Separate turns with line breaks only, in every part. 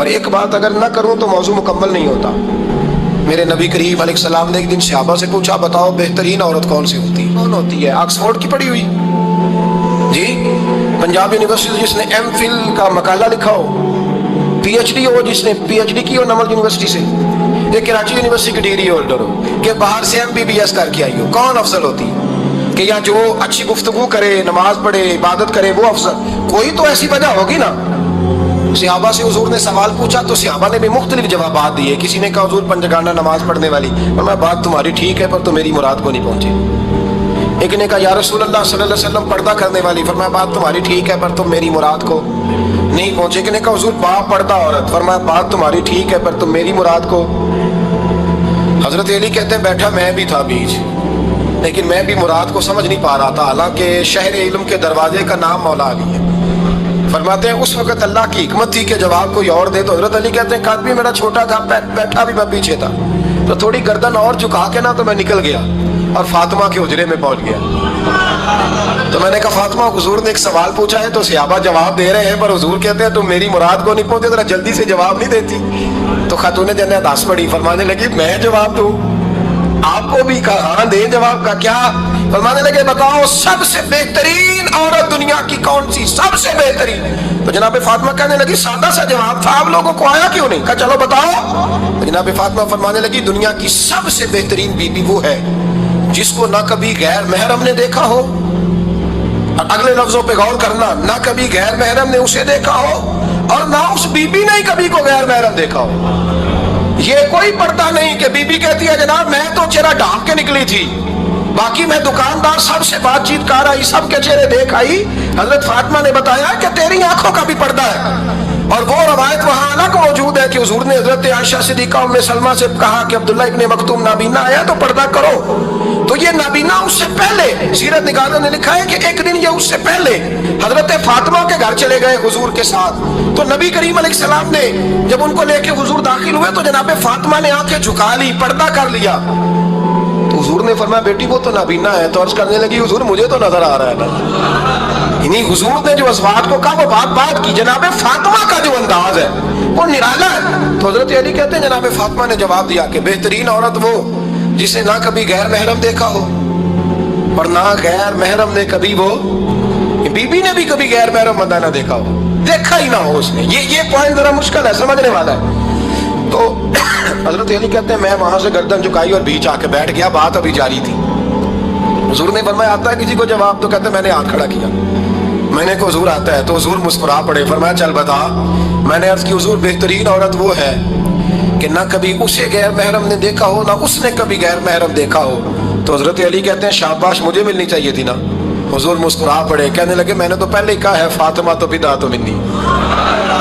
اور ایک بات اگر نہ کروں تو موضوع مکمل نہیں ہوتا۔ میرے نبی کریم علیہ السلام نے ایک دن صحابہ سے پوچھا بتاؤ بہترین عورت کون سی ہوتی ہے؟ کون ہوتی ہے؟ آکسفورڈ کی پڑھی ہوئی جی، پنجاب یونیورسٹی جس نے ایم فل کا مقالہ لکھا ہو، پی ایچ ڈی ہو جس نے پی ایچ ڈی کی ہو نمل یونیورسٹی سے، ایک کراچی یونیورسٹی کی ڈگری ہولڈر ہو، کہ باہر سے ایم بی بی ایس کر کے آئی ہو، کون افضل ہوتی ہے؟ کہ یا جو اچھی گفتگو کرے، نماز پڑھے، عبادت کرے وہ افضل؟ کوئی تو ایسی وجہ ہوگی نا۔ صحابہ سے حضور نے سوال پوچھا تو صحابہ نے بھی مختلف جوابات دیے۔ کسی نے کہا حضور پنجگانہ نماز پڑھنے والی، اور میں بات تمہاری ٹھیک ہے پر تو میری مراد کو نہیں پہنچے۔ ایک نے کہا یا رسول اللہ صلی اللہ علیہ وسلم پردہ کرنے والی، فرمایا بات تمہاری ٹھیک ہے پر تم میری مراد کو نہیں پہنچے۔ ایک نے کہا حضور با پردہ عورت، فرمایا بات تمہاری ٹھیک ہے پر تم میری مراد کو۔ حضرت علی کہتے ہیں بیٹھا میں بھی تھا بیچ، لیکن میں بھی مراد کو سمجھ نہیں پا رہا تھا، حالانکہ شہر علم کے دروازے کا نام مولا علی ہے۔ فرماتے ہیں اس وقت اللہ کی حکمت تھی کہ جواب کوئی اور دے، تو حضرت علی کہتے ہیں قد بھی میرا چھوٹا تھا، بیٹھا بھی میں پیچھے تھا، تو تھوڑی گردن اور جھکا کے نا تو میں نکل گیا اور فاطمہ کے حجرے میں پہنچ گیا۔ تو میں نے کہا فاطمہ حضور نے ایک سوال پوچھا ہے تو صحابہ جواب دے رہے ہیں پر حضور کہتے ہیں تم میری مراد کو نہیں پہنچے، ذرا جلدی سے جواب نہیں دیتی؟ تو خاتون جنت ہنس پڑی، فرمانے لگی میں جواب دوں؟ آپ کو بھی کہا ہاں دے جواب کا کیا؟ فرمانے لگے بتاؤ سب سے بہترین عورت دنیا کی کون سی، سب سے بہترین؟ تو جناب فاطمہ کہنے لگی سادہ سا جواب تھا، آپ لوگوں کو آیا کیوں نہیں؟ کہا چلو بتاؤ۔ تو جناب فاطمہ فرمانے لگی دنیا کی سب سے بہترین بیوی وہ ہے جس کو نہ کبھی غیر محرم نے دیکھا ہو، اور اگلے لفظوں پہ غور کرنا، نہ کبھی غیر محرم نے اسے دیکھا ہو اور نہ اس بیوی نے کبھی کو غیر محرم دیکھا ہو۔ یہ کوئی پردہ نہیں کہ بی بی کہتی ہے جناب میں تو چہرہ ڈھانپ کے نکلی تھی، باقی میں دکاندار سب سے بات چیت کر آئی، سب کے چہرے دیکھ آئی۔ حضرت فاطمہ نے بتایا کہ تیری آنکھوں کا بھی پردہ ہے، اور وہ روایت وہاں الگ موجود ہے کہ حضور نے حضرت عائشہ صدیقہ ام سلمہ سے کہا کہ عبداللہ ابن مکتوم نابینا آیا تو پردہ کرو۔ تو یہ نابینا اس سے پہلے سیرت نگاروں نے لکھا ہے کہ ایک دن یہ اس سے پہلے حضرت فاطمہ کے گھر چلے گئے حضور کے ساتھ، تو نبی کریم علیہ السلام نے جب ان کو لے کے حضور داخل ہوئے تو جناب فاطمہ نے آنکھیں جھکا لی، پردہ کر لیا۔ تو حضور نے فرمایا بیٹی وہ تو نابینا ہے، تو عرض کرنے لگی حضور مجھے تو نظر آ رہا ہے نا۔ یعنی حضور نے جو ازواج کو کہا وہ بات کی، جناب فاطمہ کا جو انداز ہے وہ نرالا ہے۔ تو حضرت علی کہتے ہیں جناب فاطمہ نے جواب دیا کہ بہترین عورت وہ جسے نہ کبھی غیر محرم دیکھا ہو اور نہ غیر محرم نے کبھی، وہ بی بی نے بھی کبھی غیر محرم بندہ نہ دیکھا ہو، دیکھا ہی نہ ہو اس نے۔ یہ پوائنٹ ذرا مشکل ہے سمجھنے والا ہے۔ تو حضرت علی کہتے ہیں میں وہاں سے گردن جھکائی اور بیچ آ کے بیٹھ گیا، بات ابھی جاری تھی۔ حضور نے فرمایا آتا ہے کسی کو جواب؟ تو کہتے ہیں میں نے ہاتھ کھڑا کیا، میں نے کہا حضور آتا ہے، تو حضور مسکرا پڑے، فرمایا چل بتا۔ میں نے عرض کی حضور بہترین عورت وہ ہے کہ نہ کبھی اسے غیر محرم نے دیکھا ہو نہ اس نے کبھی غیر محرم دیکھا ہو۔ تو حضرت علی کہتے ہیں شاباش مجھے ملنی چاہیے تھی نا۔ حضور مسکرا پڑے، کہنے لگے میں نے تو پہلے ہی کہا ہے فاطمہ تو بدا تو منی،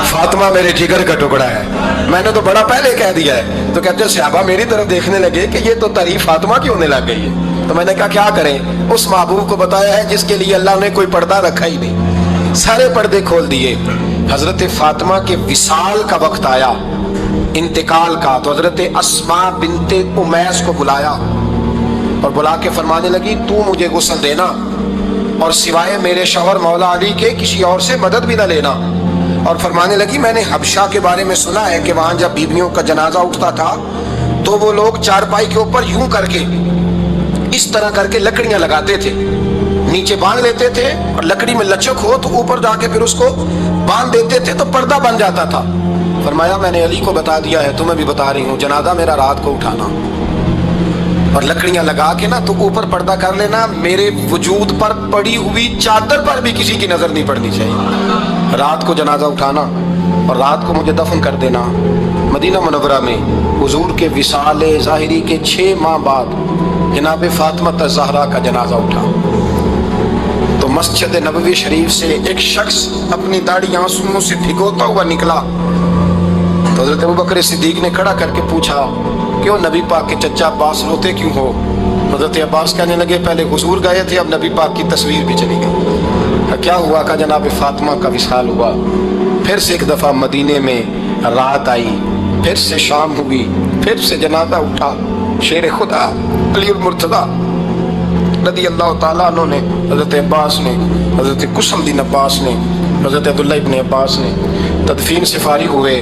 فاطمہ میرے جگر کا ٹکڑا ہے، میں نے تو بڑا پہلے کہہ دیا ہے۔ تو کہتے ہیں صحابہ میری طرف دیکھنے لگے کہ یہ تو تعریف فاطمہ کی ہونے لگ گئی ہے۔ تو میں نے کہا کیا کریں؟ اس محبوب کو بتایا ہے جس کے لیے اللہ نے کوئی پردہ رکھا ہی نہیں، سارے پردے کھول دیے۔ حضرت فاطمہ کے وصال کا وقت آیا، انتقال کا، تو حضرت اسماء بنت امیس کو بلایا اور بلا کے فرمانے لگی تو مجھے غسل دینا اور سوائے میرے شوہر مولا علی کے کسی اور سے مدد بھی نہ لینا۔ اور فرمانے لگی میں نے حبشہ کے بارے میں سنا ہے کہ وہاں جب بیویوں کا جنازہ اٹھتا تھا تو وہ لوگ چارپائی کے اوپر یوں کر کے اس طرح کر کے لکڑیاں لگاتے تھے، نیچے باندھ لیتے تھے اور لکڑی میں لچک ہو تو اوپر جا کے پھر اس کو باندھ دیتے تھے تو پردہ بن جاتا تھا۔ فرمایا میں نے علی کو بتا دیا ہے، تمہیں بھی بتا رہی ہوں، جنازہ میرا رات کو اٹھانا اور لکڑیاں لگا کے نا تو اوپر پردہ کر لینا، میرے وجود پر پڑی ہوئی چادر پر بھی کسی کی نظر نہیں پڑنی چاہیے۔ رات کو جنازہ اٹھانا اور رات کو مجھے دفن کر دینا۔ مدینہ منورہ میں حضور کے وصال ظاہری کے 6 ماہ بعد جناب فاطمہ الزہرا کا جنازہ اٹھا تو مسجد نبوی شریف سے ایک شخص اپنی داڑھی آنسوؤں سے بھگوتا ہوا نکلا۔ تو حضرت ابوبکر صدیق نے کھڑا کر کے پوچھا کیوں نبی پاک کے چچا عباس روتے کیوں ہو؟ حضرت عباس کہنے لگے پہلے حضور گئے تھے، اب نبی پاک کی تصویر بھی چلی گئی۔ کیا ہوا؟ کہ جناب فاطمہ کا وصال ہوا، پھر سے ایک دفعہ مدینے میں رات آئی، پھر سے شام ہوئی، پھر سے جنازہ اٹھا۔ شیر خدا علی المرتضیٰ رضی اللہ تعالیٰ عنہ نے، حضرت عباس نے، حضرت قسم الدین عباس نے، حضرت عبداللہ ابن عباس نے تدفین سے فارغ ہوئے